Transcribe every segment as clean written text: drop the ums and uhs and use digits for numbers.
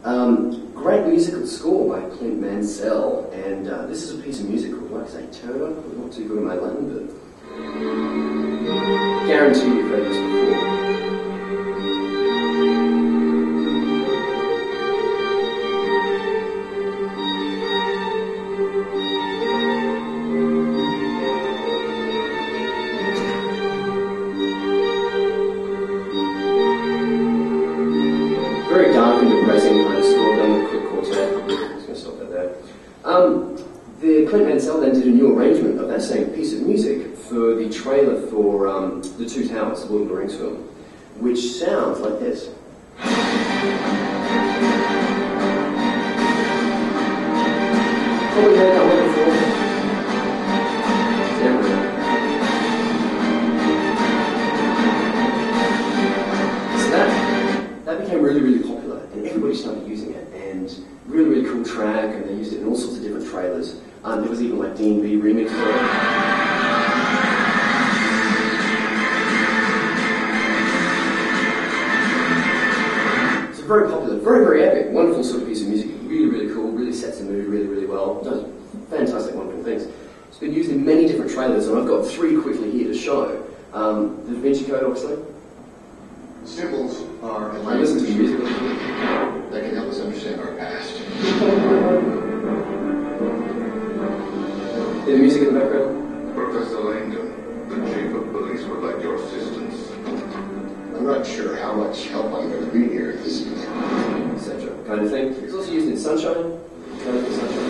Great musical score by Clint Mansell, and this is a piece of music called, like I say, Turner. I'm not too good at my Latin, but guarantee you've heard this before. Very dark and depressing kind of score, done with a quick quartet. I'm just going to stop that there. The Clint Mansell then did a new arrangement of that same piece of music for the trailer for The Two Towers, the Lord of the Rings film, which sounds like this. Probably heard that one before. So that became really, really popular, and everybody started using it, and really, really cool track, and they used it in all sorts of different trailers. There was even like D&B remix for it. It's very popular, very, very epic, wonderful sort of piece of music, really, really cool, really sets the mood really, really well. Does fantastic, wonderful things. It's been used in many different trailers, and I've got 3 quickly here to show. The Da Vinci Code, obviously. Symbols are a I listen to language music. that can help us understand our past. The music in the background. Professor Langdon, the chief of police would like your assistance. I'm not sure how much help I'm going to be here at this meeting. Etc. kind of thing. It's also used in sunshine. Kind of sunshine.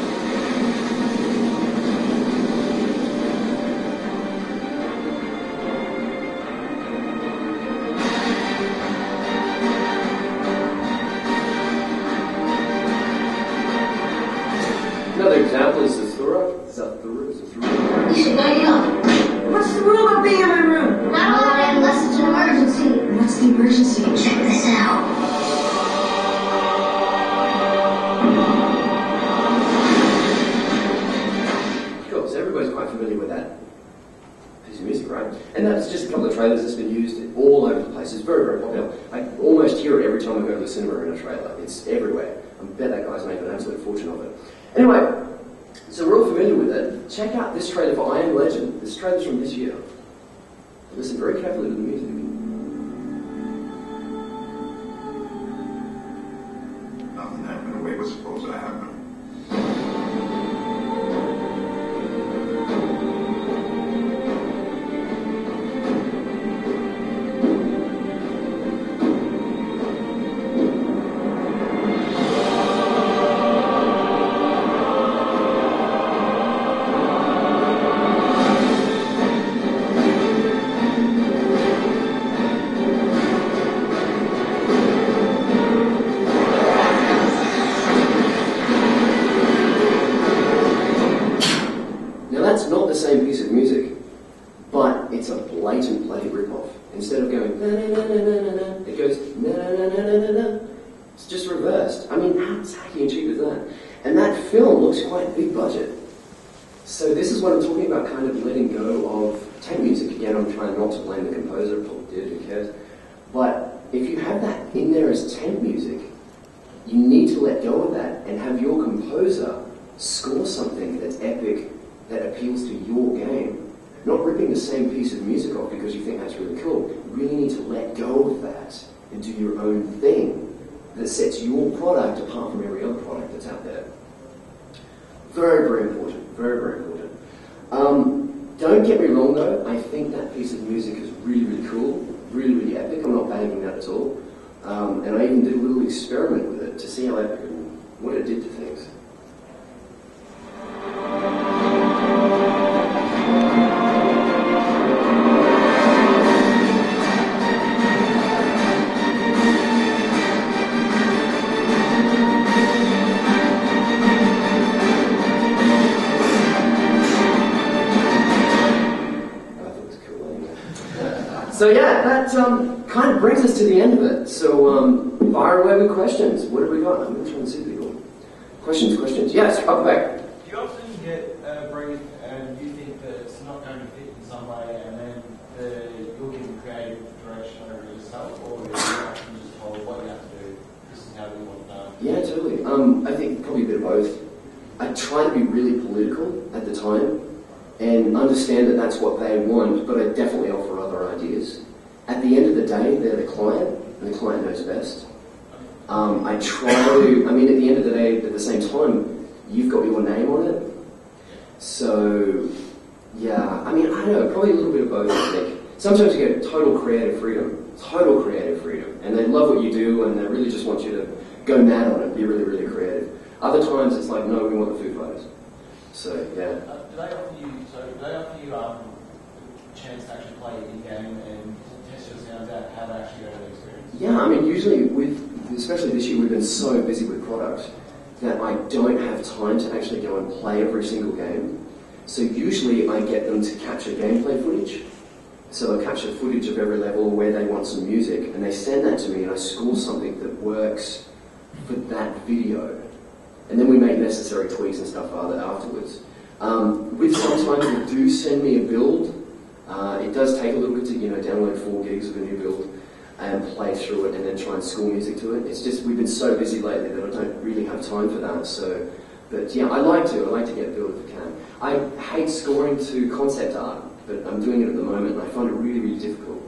Another example is the Zathura. You should wake up. What's the rule about being in my room? Not allowed in unless it's an emergency. What's the emergency? Check this out. Cool, so everybody's quite familiar with that piece of music, right? And that's just a couple of trailers that's been used all over the place. It's very, very popular. I almost hear it every time I go to the cinema in a trailer. It's everywhere. I bet that guy's making an absolute fortune of it. Anyway, so we're all familiar with it. Check out this trailer for I Am Legend. This trailer's from this year. Listen very carefully to the music. Nothing happened the way it was supposed to happen. That's not the same piece of music, but it's a blatant bloody rip-off. Instead of going na na na na na na, it goes na na na na na na. It's just reversed. I mean, how tacky and cheap is that? And that film looks quite big budget. So this is what I'm talking about, kind of letting go of tape music. Again, I'm trying not to blame the composer, probably did, who cares? But if you have that in there as tape music, you need to let go of that and have your composer score something that's epic, that appeals to your game. Not ripping the same piece of music off because you think that's really cool. You really need to let go of that and do your own thing that sets your product apart from every other product that's out there. Very, very important. Very, very important. Don't get me wrong though, I think that piece of music is really, really cool, really, really epic. I'm not bagging that at all. And I even did a little experiment with it to see how epic and what it did to things. So yeah, that kind of brings us to the end of it. So fire away with questions. What have we got? I'm going to try and see people. Questions. Yes, up back. Do you often get a brief and you think that it's not going to fit in some way and then you'll give creative direction over yourself, or are you often just told what you have to do, this is how we want it done? Yeah, totally. I think probably a bit of both. I try to be really political at the time and understand that that's what they want, but I definitely offer other ideas. At the end of the day, they're the client, and the client knows best. I try to, at the end of the day, at the same time, you've got your name on it. So, yeah, I don't know, probably a little bit of both, I think. Sometimes you get total creative freedom, and they love what you do, and they really just want you to go mad on it, be really, really creative. Other times it's like, no, we want the Foo Fighters. So, yeah. Do they offer you a chance to actually play in-game and test your sounds out, how they actually go to the experience? Yeah, usually especially this year, we've been so busy with product that I don't have time to actually go and play every single game. So usually I get them to capture gameplay footage. So they'll capture footage of every level where they want some music, and they send that to me, and I score something that works for that video. And then we make necessary tweaks and stuff afterwards. With sometimes they do send me a build. It does take a little bit to download 4 gigs of a new build and play through it and then try and score music to it. It's just we've been so busy lately that I don't really have time for that. So, but yeah, I like to get a build if I can. I hate scoring to concept art, but I'm doing it at the moment, and I find it really, really difficult.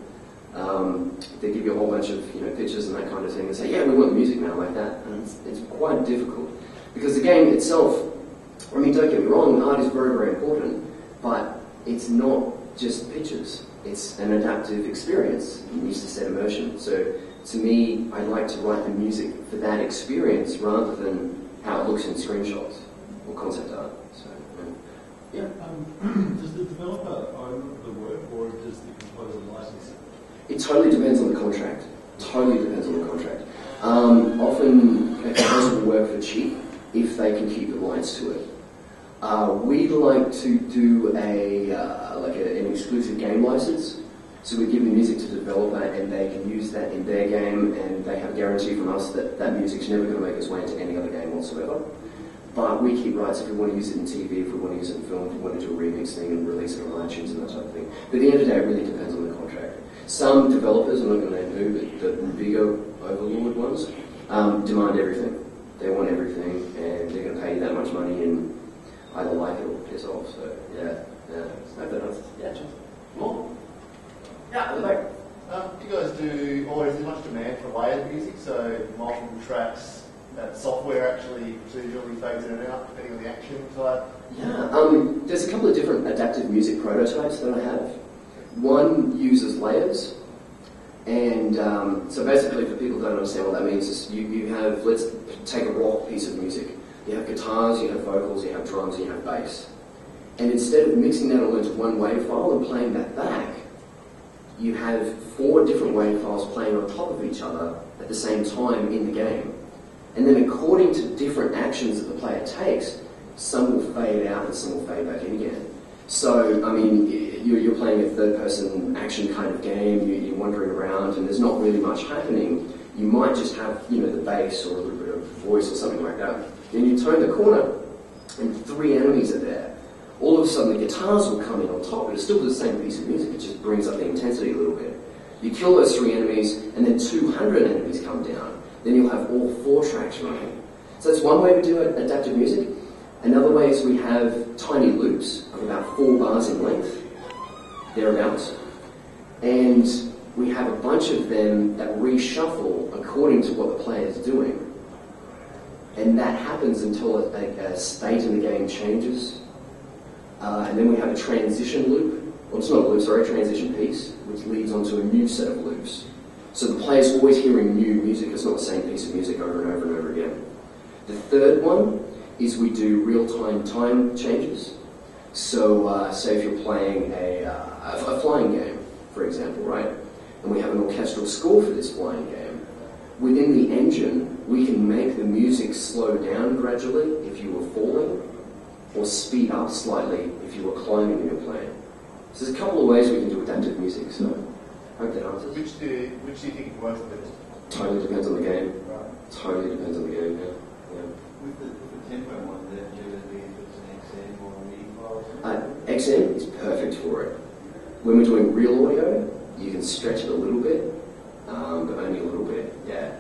They give you a whole bunch of pictures and that kind of thing, and say, yeah, we want music now like that, and it's quite difficult because the game itself. Don't get me wrong, art is very, very important, but it's not just pictures. It's an adaptive experience. It needs to set immersion. So to me, I like to write the music for that experience rather than how it looks in screenshots or concept art. So, yeah. Does the developer own the work, or does the composer license it? It totally depends on the contract. Often a composer will work for cheap if they can keep the rights to it. We'd like to do an exclusive game license. So we give the music to the developer and they can use that in their game, and they have a guarantee from us that that music's never going to make its way into any other game whatsoever. But we keep rights if we want to use it in TV, if we want to use it in film, if we want to do a remix thing and release it on iTunes and that type of thing. But at the end of the day, it really depends on the contract. Some developers, I'm not going to name who, but the bigger overlord ones, demand everything. They want everything, and they're going to pay you that much money and either like it or piss off. So, yeah. More? Yeah, at the back. Do you guys do, or is there much demand for layered music? So multiple tracks, that software actually procedurally fades in and out depending on the action type? Yeah, there's a couple of different adaptive music prototypes that I have. One uses layers, and so basically for people who don't understand what that means, is you have, let's take a rock piece of music. You have guitars, you have vocals, you have drums, you have bass. And instead of mixing that all into one wave file and playing that back, you have 4 different wave files playing on top of each other at the same time in the game. And then according to different actions that the player takes, some will fade out and some will fade back in again. So, you're playing a third-person action kind of game, you're wandering around and there's not really much happening. You might just have, the bass or a little bit of voice or something like that. Then you turn the corner and 3 enemies are there. All of a sudden the guitars will come in on top, but it's still the same piece of music, it just brings up the intensity a little bit. You kill those 3 enemies and then 200 enemies come down. Then you'll have all 4 tracks running. So that's one way we do adaptive music. Another way is we have tiny loops of about 4 bars in length, thereabouts. And we have a bunch of them that reshuffle according to what the player is doing. And that happens until a state in the game changes. And then we have a transition loop, well it's not a loop, sorry, a transition piece, which leads onto a new set of loops. So the player's always hearing new music, it's not the same piece of music over and over and over again. The third one is we do real-time time changes. So say if you're playing a flying game, for example, right? And we have an orchestral score for this flying game. Within the engine, we can make the music slow down gradually if you were falling, or speed up slightly if you were climbing in your plane. So there's a couple of ways we can do adaptive music, so I hope that answers. Which do you think works the best? Totally depends on the game. Right. Totally depends on the game, yeah. With the tempo one, that usually if it's an XM or a MIDI file? XM is perfect for it. When we're doing real audio, you can stretch it a little bit, but only a little bit, yeah.